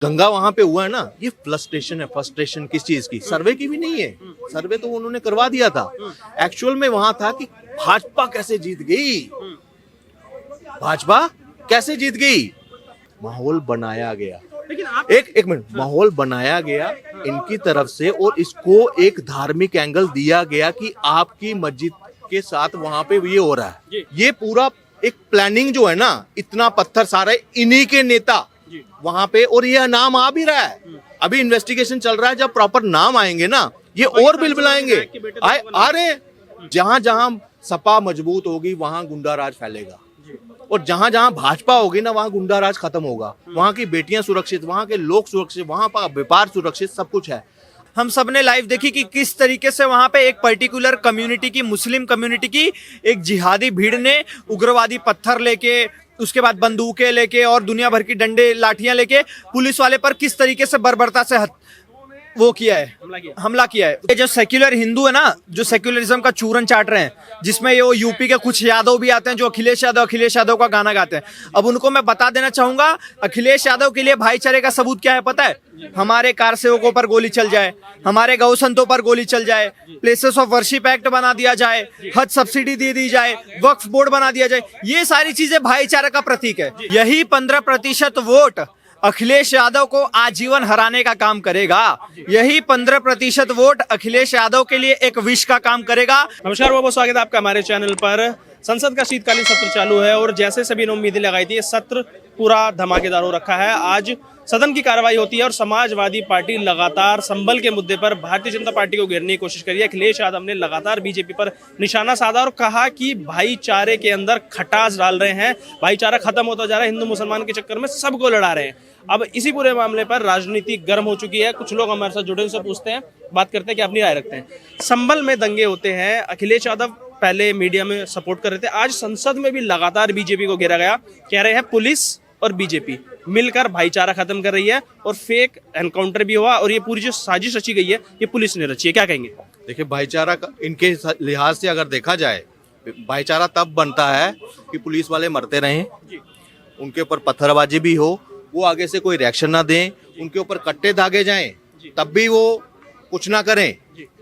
दंगा वहां पे हुआ है ना, ये फ्रस्ट्रेशन है। फ्रस्ट्रेशन किस चीज की? सर्वे की भी नहीं है। सर्वे तो उन्होंने करवा दिया था। एक्चुअल में वहां था कि भाजपा कैसे जीत गई, भाजपा कैसे जीत गई। माहौल बनाया गया, लेकिन आप एक मिनट, माहौल बनाया गया इनकी तरफ से, और इसको एक धार्मिक एंगल दिया गया कि आपकी मस्जिद के साथ वहां पे ये हो रहा है। ये पूरा एक प्लानिंग जो है ना, इतना पत्थर सारे इन्हीं के नेता वहां पे, और ये नाम आ भी रहा है। अभी इन्वेस्टिगेशन चल रहा है, जब प्रॉपर नाम आएंगे ना, ये और बिलबिलाएंगे। आ रहे, जहां जहां सपा मजबूत होगी वहां गुंडा राज फैलेगा, और जहां जहां भाजपा होगी ना, वहां गुंडा राज खत्म होगा। वहां की बेटियां सुरक्षित, वहां के लोग सुरक्षित, वहां का व्यापार सुरक्षित, सब कुछ है। हम सब ने लाइव देखी कि किस तरीके से वहां पे एक पर्टिकुलर कम्युनिटी की, मुस्लिम कम्युनिटी की एक जिहादी भीड़ ने उग्रवादी पत्थर लेके, उसके बाद बंदूकें लेके और दुनिया भर की डंडे लाठियां लेके पुलिस वाले पर किस तरीके से बर्बरता से वो किया है, हमला किया है। ये जो सेक्युलर हिंदू है ना, जो सेक्युलरिज्म का चूरन चाट रहे हैं, जिसमें ये वो यूपी के कुछ यादव भी आते हैं जो अखिलेश यादव का गाना गाते हैं। अब उनको मैं बता देना चाहूंगा, अखिलेश यादव के लिए भाईचारे का सबूत क्या है पता है? हमारे कार सेवकों पर गोली चल जाए, हमारे गौ संतों पर गोली चल जाए, प्लेसेस ऑफ वर्शिप एक्ट बना दिया जाए, हज सब्सिडी दे दी जाए, वक्फ बोर्ड बना दिया जाए, ये सारी चीजें भाईचारे का प्रतीक है। यही 15% वोट अखिलेश यादव को आजीवन हराने का काम करेगा। यही 15% वोट अखिलेश यादव के लिए एक विष का काम करेगा। नमस्कार, बहुत बहुत स्वागत है आपका हमारे चैनल पर। संसद का शीतकालीन सत्र चालू है और जैसे सभी ने उम्मीदें लगाई थी, ये सत्र पूरा धमाकेदार हो रखा है। आज सदन की कार्रवाई होती है और समाजवादी पार्टी लगातार संभल के मुद्दे पर भारतीय जनता पार्टी को घेरने की कोशिश करी है। अखिलेश यादव ने लगातार बीजेपी पर निशाना साधा और कहा कि भाईचारे के अंदर खटास डाल रहे हैं, भाईचारा खत्म होता जा रहा है, हिंदू मुसलमान के चक्कर में सबको लड़ा रहे हैं। अब इसी पूरे मामले पर राजनीति गर्म हो चुकी है। कुछ लोग हमारे साथ जुड़े, उनसे पूछते हैं, बात करते हैं कि अपनी राय रखते हैं। संभल में दंगे होते हैं, अखिलेश यादव पहले मीडिया में सपोर्ट कर रहे थे, आज संसद में भी लगातार बीजेपी को घेरा गया। कह रहे हैं पुलिस और बीजेपी मिलकर भाईचारा खत्म कर रही है और फेक एनकाउंटर भी हुआ, और ये पूरी जो साजिश रची गई है ये पुलिस ने रची है। क्या कहेंगे? देखिए, भाईचारा का इनके लिहाज से अगर देखा जाए, भाईचारा तब बनता है कि पुलिस वाले मरते रहें, उनके ऊपर पत्थरबाजी भी हो, वो आगे से कोई रिएक्शन ना दें, उनके ऊपर कट्टे दागे जाएं, तब भी वो कुछ ना करें।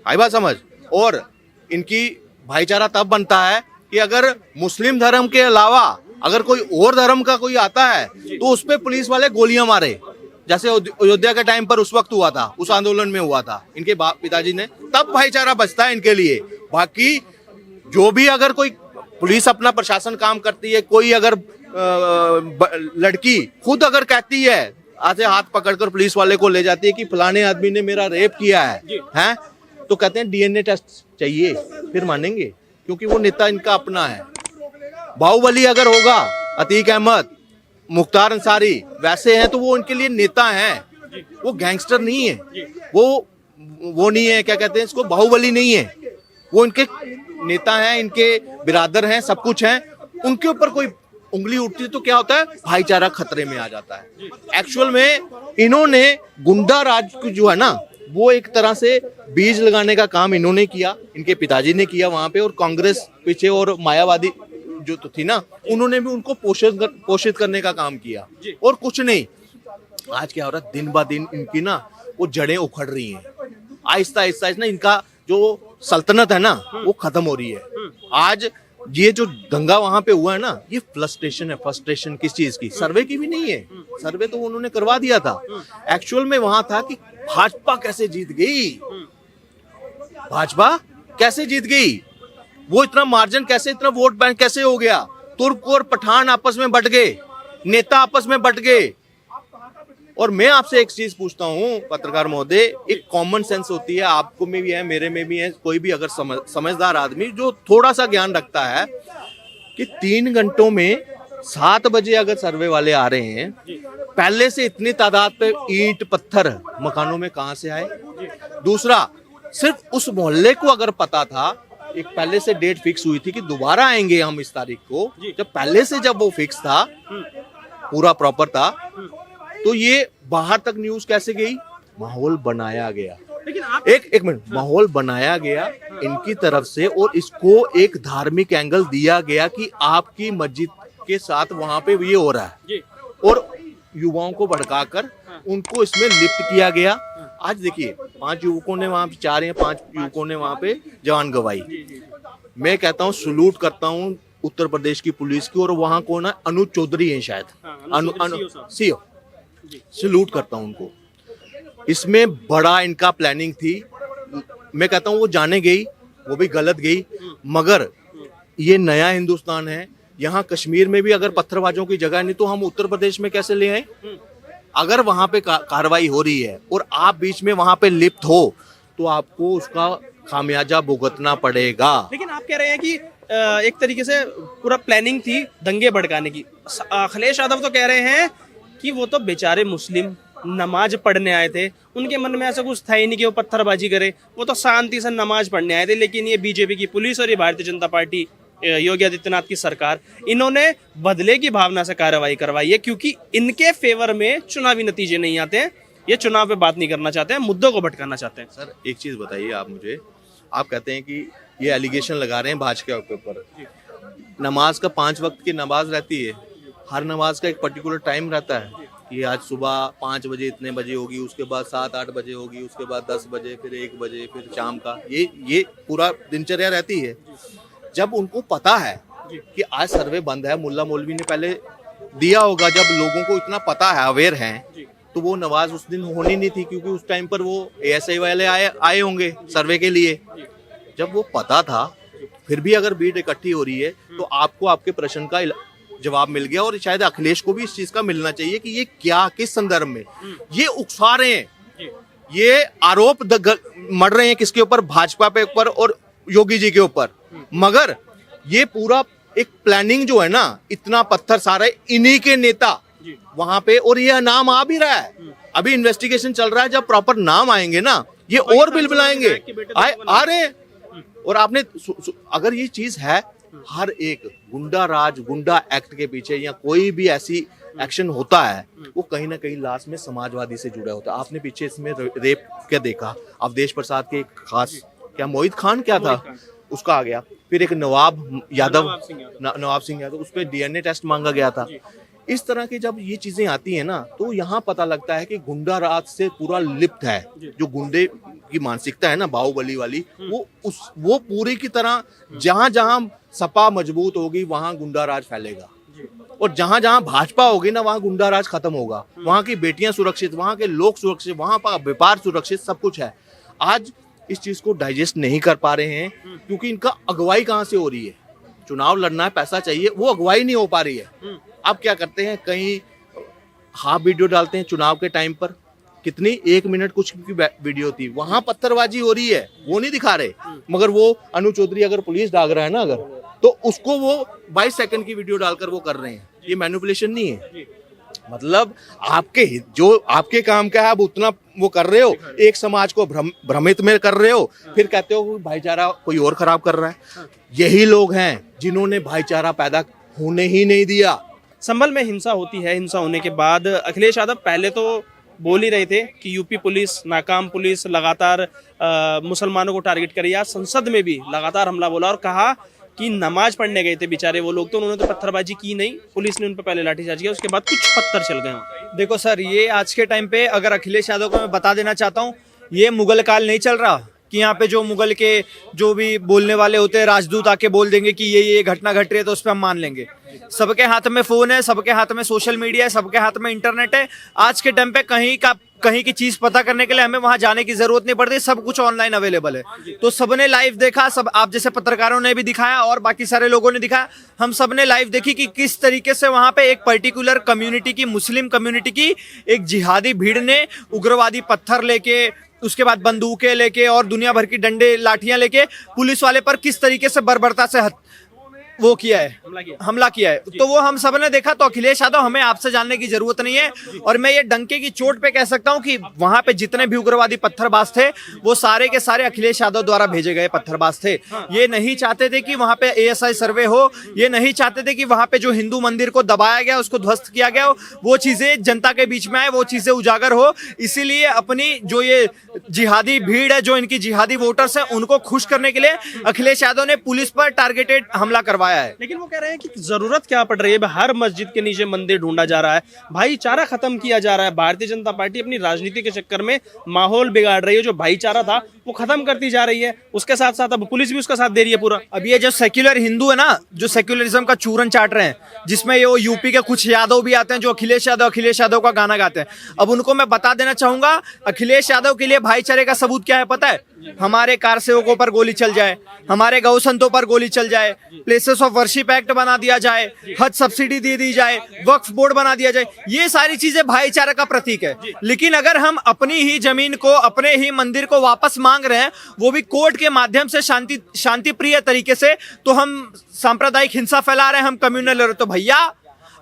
आई बात समझ? और इनकी भाईचारा तब बनता है कि अगर मुस्लिम धर्म के अलावा अगर कोई और धर्म का कोई आता है तो उस पे पुलिस वाले गोलियां मारे, जैसे अयोध्या के टाइम पर उस वक्त हुआ था, उस आंदोलन में हुआ था इनके पिताजी ने, तब भाईचारा बचता है इनके लिए। बाकी जो भी अगर कोई पुलिस अपना प्रशासन काम करती है, कोई अगर लड़की खुद अगर कहती है, आधे हाथ पकड़कर पुलिस वाले को ले जाती है कि फलाने आदमी ने मेरा रेप किया है, तो कहते हैं डीएनए टेस्ट चाहिए, फिर मानेंगे, क्योंकि वो नेता इनका अपना है। बाहुबली अगर होगा, अतीक अहमद, मुख्तार अंसारी वैसे हैं तो वो उनके लिए नेता हैं, वो गैंगस्टर नहीं है, वो नहीं है, क्या कहते हैं इसको, बाहुबली नहीं है, वो इनके नेता हैं, इनके बिरादर हैं, सब कुछ हैं। उनके ऊपर कोई उंगली उठती है तो क्या होता है? भाईचारा खतरे में आ जाता है। एक्चुअल में इन्होंने गुंडा राज को जो है ना, वो एक तरह से बीज लगाने का काम इन्होंने किया, इनके पिताजी ने किया वहां पे, और कांग्रेस पीछे और मायावादी जो तो थी ना, उन्होंने भी उनको पोषित करने का काम किया, और कुछ नहीं। आज क्या हो रहा है, दिन ब दिन इनकी ना वो जड़ें उखड़ रही हैं, आहिस्ता आहिस्ता ना इनका जो सल्तनत है ना वो खत्म हो रही है। आज ये जो दंगा वहां पे हुआ है ना, ये फ्रस्ट्रेशन है। फ्रस्ट्रेशन किस चीज की? सर्वे की भी नहीं है। सर्वे तो उन्होंने करवा दिया था। एक्चुअल में वहां था कि भाजपा कैसे जीत गई, भाजपा कैसे जीत गई, वो इतना मार्जिन कैसे, इतना वोट बैंक कैसे हो गया। तुर्क और पठान आपस में बट गए, नेता आपस में बट गए। और मैं आपसे एक चीज पूछता हूं पत्रकार महोदय, एक कॉमन सेंस होती है, आपको में भी है, मेरे में भी है, कोई भी अगर समझदार आदमी जो थोड़ा सा ज्ञान रखता है, कि 3 घंटों में 7 बजे अगर सर्वे वाले आ रहे हैं, पहले से इतनी तादाद पे ईंट पत्थर मकानों में कहां से आए? दूसरा, सिर्फ उस मोहल्ले को अगर पता था, एक पहले से डेट फिक्स हुई थी कि दोबारा आएंगे हम इस तारीख को, जब पहले से जब वो फिक्स था, पूरा प्रॉपर था, तो ये बाहर तक न्यूज कैसे गई? माहौल बनाया गया। लेकिन आप एक मिनट, माहौल बनाया गया इनकी तरफ से, और इसको एक धार्मिक एंगल दिया गया कि आपकी मस्जिद के साथ वहां पे ये हो रहा है, और युवाओं को भड़काकर उनको इसमें लिप्त किया गया। आज देखिए 5 युवकों ने वहां पे 4 या 5 युवकों ने वहां पे जान गंवाई। मैं कहता हूँ सलूट करता हूँ उत्तर प्रदेश की पुलिस की, और वहां को ना अनुज चौधरी है शायद, सीओ, सलूट करता हूँ उनको। इसमें बड़ा इनका प्लानिंग थी। मैं कहता हूँ वो जाने गई, वो भी गलत गई, मगर ये नया हिंदुस्तान है। यहाँ कश्मीर में भी अगर पत्थरबाजों की जगह नहीं तो हम उत्तर प्रदेश में कैसे ले आए? अगर वहां पे कार्रवाई हो रही है और आप बीच में वहां पे लिप्त हो तो आपको उसका खामियाजा भुगतना पड़ेगा। लेकिन आप कह रहे हैं कि एक तरीके से पूरा प्लानिंग थी दंगे भड़काने की। अखिलेश यादव तो कह रहे हैं कि वो तो बेचारे मुस्लिम नमाज पढ़ने आए थे, उनके मन में ऐसा कुछ था ही नहीं कि वो पत्थरबाजी करे, वो तो शांति से नमाज पढ़ने आए थे। लेकिन ये बीजेपी की पुलिस और ये भारतीय जनता पार्टी, योगी आदित्यनाथ की सरकार, इन्होंने बदले की भावना से कार्रवाई करवाई है, क्योंकि इनके फेवर में चुनावी नतीजे नहीं आते हैं। ये चुनाव पे बात नहीं करना चाहते हैं, मुद्दों को भटकाना चाहते हैं। सर एक चीज बताइए आप मुझे, आप कहते हैं कि ये एलिगेशन लगा रहे हैं भाजपा के ऊपर। नमाज का 5 वक्त की नमाज रहती है, हर नमाज का एक पर्टिकुलर टाइम रहता है कि आज सुबह 5 बजे इतने बजे होगी, उसके बाद 7-8 बजे होगी, उसके बाद 10 बजे, फिर 1 बजे, फिर शाम का, ये पूरा दिनचर्या रहती है। जब उनको पता है कि आज सर्वे बंद है, मुल्ला मौलवी ने पहले दिया होगा, जब लोगों को इतना पता है, अवेयर हैं, तो वो नमाज उस दिन होनी नहीं थी, क्योंकि उस टाइम पर वो एएसआई वाले आए होंगे सर्वे के लिए। जब वो पता था फिर भी अगर भीड़ इकट्ठी हो रही है तो आपको आपके प्रश्न का जवाब मिल गया, और शायद अखिलेश को भी इस चीज का मिलना चाहिए कि ये क्या, किस संदर्भ में ये उकसा रहे हैं, ये आरोप मर रहे हैं किसके ऊपर? भाजपा पे ऊपर और योगी जी के ऊपर। मगर ये पूरा एक प्लानिंग जो है ना, इतना पत्थर सारे इन्हीं के नेता वहां पे, और ये नाम आ भी रहा है, अभी इन्वेस्टिगेशन चल रहा है, जब प्रॉपर नाम आएंगे ना ये और बिलबिलाएंगे, आ रहे हैं। और आपने अगर ये चीज है, हर एक गुंडा राज, गुंडा एक्ट के पीछे या कोई भी ऐसी एक्शन होता है, वो कहीं ना कहीं लास्ट में समाजवादी से जुड़ा होता है। आपने पीछे इसमें रेप क्या देखा, अवधेश प्रसाद के खास क्या मोहित खान क्या था, उसका आ गया, फिर एक नवाब सिंह यादव, उस पर डीएनए टेस्ट मांगा गया था। इस तरह की जब ये चीजें आती है ना, तो यहाँ पता लगता है कि गुंडा राज से पूरा लिप्त है, जो गुंडे की मानसिकता है ना बाहुबली वाली, वो पूरी की तरह जहां जहां सपा मजबूत होगी वहां गुंडा राज फैलेगा, और जहां जहां भाजपा होगी ना वहां गुंडा राज खत्म होगा। वहां की बेटियां सुरक्षित, वहां के लोग सुरक्षित, वहां का व्यापार सुरक्षित, सब कुछ है। आज इस चीज को डाइजेस्ट नहीं कर पा रहे हैं, क्योंकि इनका अगुवाई कहाँ से हो रही है? चुनाव लड़ना है, पैसा चाहिए, वो अगुवाई नहीं हो पा रही है। अब क्या करते हैं, कहीं हाफ वीडियो डालते हैं चुनाव के टाइम पर, कितनी 1 मिनट कुछ की वीडियो थी, वहां पत्थरबाजी हो रही है, वो नहीं दिखा रहे। मगर वो अनुज चौधरी अगर पुलिस दाग रहा है ना, अगर तो उसको वो 22 सेकंड की वीडियो डालकर वो कर रहे हैं। ये मैनिपुलेशन नहीं है, मतलब आपके काम का है, आप उतना वो कर रहे हो, एक समाज को भ्रमित में कर रहे हो, फिर कहते हो भाईचारा कोई और खराब कर रहा है। यही लोग हैं जिन्होंने भाईचारा पैदा होने ही नहीं दिया। संभल में हिंसा होती है, हिंसा होने के बाद अखिलेश यादव पहले तो बोल ही रहे थे कि यूपी पुलिस नाकाम पुलिस लगातार मुसलमानों को टारगेट कर रही है। संसद में भी लगातार हमला बोला और कहा कि नमाज पढ़ने गए थे बेचारे वो लोग, तो उन्होंने तो पत्थरबाजी की नहीं, पुलिस ने उन पर पहले लाठीचार्ज किया, उसके बाद कुछ पत्थर चल गए वहाँ। देखो सर, ये आज के टाइम पे अगर अखिलेश यादव को मैं बता देना चाहता हूँ, ये मुगल काल नहीं चल रहा कि यहाँ पे जो मुगल के जो भी बोलने वाले होते हैं राजदूत आके बोल देंगे कि ये घटना घट रही है तो उस पर हम मान लेंगे। सबके हाथ में फोन है, सबके हाथ में सोशल मीडिया है, सबके हाथ में इंटरनेट है। आज के टाइम पे कहीं की चीज पता करने के लिए हमें वहां जाने की जरूरत नहीं पड़ती, सब कुछ ऑनलाइन अवेलेबल है। तो सबने लाइव देखा, सब आप जैसे पत्रकारों ने भी दिखाया और बाकी सारे लोगों ने दिखाया, हम सब ने लाइव देखी कि किस तरीके से वहां पे एक पर्टिकुलर कम्युनिटी की, मुस्लिम कम्युनिटी की एक जिहादी भीड़ ने उग्रवादी पत्थर लेके, उसके बाद बंदूकें लेके और दुनिया भर की डंडे लाठियां लेके पुलिस वाले पर किस तरीके से बर्बरता से वो किया है, हमला किया है। तो वो हम सब ने देखा। तो अखिलेश यादव, हमें आपसे जानने की जरूरत नहीं है, और मैं ये डंके की चोट पे कह सकता हूं कि वहां पे जितने भी उग्रवादी पत्थरबाज थे वो सारे के सारे अखिलेश यादव द्वारा भेजे गए पत्थरबाज थे। ये नहीं चाहते थे कि वहां पे एएसआई सर्वे हो, ये नहीं चाहते थे कि वहां पे जो हिंदू मंदिर को दबाया गया, उसको ध्वस्त किया गया, वो चीजें जनता के बीच में आए, वो चीजें उजागर हो। इसीलिए अपनी जो ये जिहादी भीड़ है, जो इनकी जिहादी वोटर्स है, उनको खुश करने के लिए अखिलेश यादव ने पुलिस पर टारगेटेड हमला करवाया करवाया है। लेकिन वो कह रहे हैं कि जरूरत क्या पड़ रही है, हर मस्जिद के नीचे मंदिर ढूंढा जा रहा है, भाईचारा खत्म किया जा रहा है। भारतीय जनता पार्टी अपनी राजनीति के चक्कर में माहौल बिगाड़ रही है, जो भाईचारा था वो खत्म करती जा रही है। उसके साथ साथ अब पुलिस भी उसका साथ दे रही है पूरा। अब ये जो सेक्युलर हिंदू है ना, जो सेक्युलरिज्म का चूरन चाट रहे हैं, जिसमें ये वो यूपी के कुछ यादव भी आते हैं जो अखिलेश यादव का गाना गाते हैं। अब उनको मैं बता देना चाहूंगा, अखिलेश यादव के लिए भाईचारे का सबूत क्या है पता है? हमारे कार सेवकों पर गोली चल जाए, हमारे गौ संतों पर गोली चल जाए, प्लेसेस ऑफ वर्शिप एक्ट बना दिया जाए, हज सब्सिडी दे दी जाए, वक्फ बोर्ड बना दिया जाए, ये सारी चीजें भाईचारे का प्रतीक है। लेकिन अगर हम अपनी ही जमीन को, अपने ही मंदिर को वापस मांग रहे हैं, वो भी कोर्ट के माध्यम से शांति प्रिय तरीके से, तो हम सांप्रदायिक हिंसा फैला रहे हैं, हम कम्युनल। तो भैया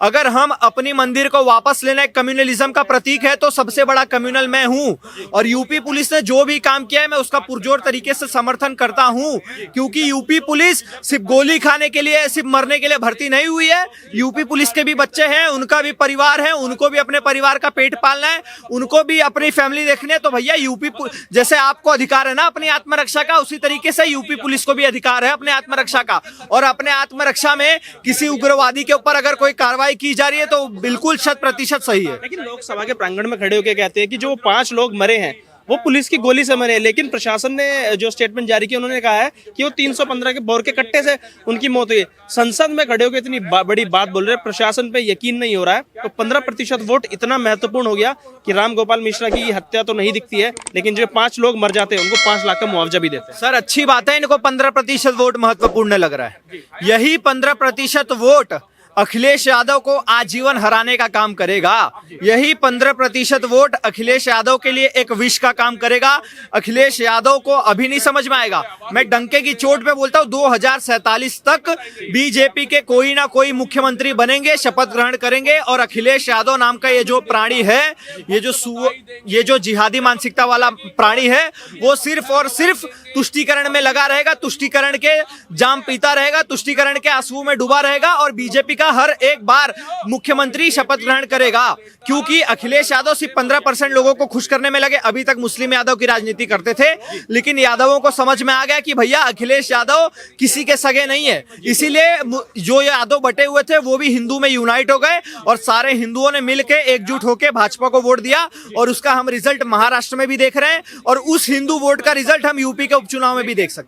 अगर हम अपनी मंदिर को वापस लेना कम्युनलिज्म का प्रतीक है, तो सबसे बड़ा कम्युनल मैं हूं। और यूपी पुलिस ने जो भी काम किया है मैं उसका पुरजोर तरीके से समर्थन करता हूं, क्योंकि यूपी पुलिस सिर्फ गोली खाने के लिए, सिर्फ मरने के लिए भर्ती नहीं हुई है। यूपी पुलिस के भी बच्चे हैं, उनका भी परिवार है, उनको भी अपने परिवार का पेट पालना है, उनको भी अपनी फैमिली देखनी है। तो भैया यूपी जैसे आपको अधिकार है ना अपनी आत्मरक्षा का, उसी तरीके से यूपी पुलिस को भी अधिकार है अपने आत्मरक्षा का। और अपने आत्मरक्षा में किसी उग्रवादी के ऊपर अगर कोई कार्रवाई की जा रही है तो बिल्कुल 100% सही है। लेकिन लोकसभा के प्रांगण में खड़े होकर कहते हैं कि जो 5 लोग मरे हैं वो पुलिस की गोली से मरे। लेकिन प्रशासन ने जो स्टेटमेंट जारी किया, उन्होंने कहा है कि वो 315 के बोर के कट्टे से उनकी मौत हुई। संसद में खड़े होकर इतनी बड़ी बात बोल रहे हैं, प्रशासन पे यकीन नहीं हो रहा है। तो 15% वोट इतना महत्वपूर्ण हो गया कि राम गोपाल मिश्रा की हत्या तो नहीं दिखती है, लेकिन जो 5 लोग मर जाते हैं उनको 5 लाख का मुआवजा भी देते हैं। सर अच्छी बात है, इनको 15% वोट महत्वपूर्ण लग रहा है। यही 15% वोट अखिलेश यादव को आजीवन हराने का काम करेगा। यही 15% वोट अखिलेश यादव के लिए एक विष का काम करेगा। अखिलेश यादव को अभी नहीं समझ में आएगा, मैं डंके की चोट पे बोलता हूँ, 2047 तक बीजेपी के कोई ना कोई मुख्यमंत्री बनेंगे, शपथ ग्रहण करेंगे। और अखिलेश यादव नाम का ये जो प्राणी है, ये जो जिहादी मानसिकता वाला प्राणी है, वो सिर्फ और सिर्फ तुष्टीकरण में लगा रहेगा, तुष्टीकरण के जाम पीता रहेगा, तुष्टीकरण के आंसुओं में डूबा रहेगा। और बीजेपी हर एक बार मुख्यमंत्री शपथ ग्रहण करेगा, क्योंकि अखिलेश यादव सिर्फ 15% लोगों को खुश करने में लगे। अभी तक मुस्लिम यादव की राजनीति करते थे, लेकिन यादवों को समझ में आ गया कि भैया अखिलेश यादव किसी के सगे नहीं है। इसीलिए जो यादव बटे हुए थे वो भी हिंदू में यूनाइट हो गए और सारे हिंदुओं ने मिलकर एकजुट होकर भाजपा को वोट दिया। और उसका हम रिजल्ट महाराष्ट्र में भी देख रहे हैं, और उस हिंदू वोट का रिजल्ट हम यूपी के उपचुनाव में भी देख सकते हैं।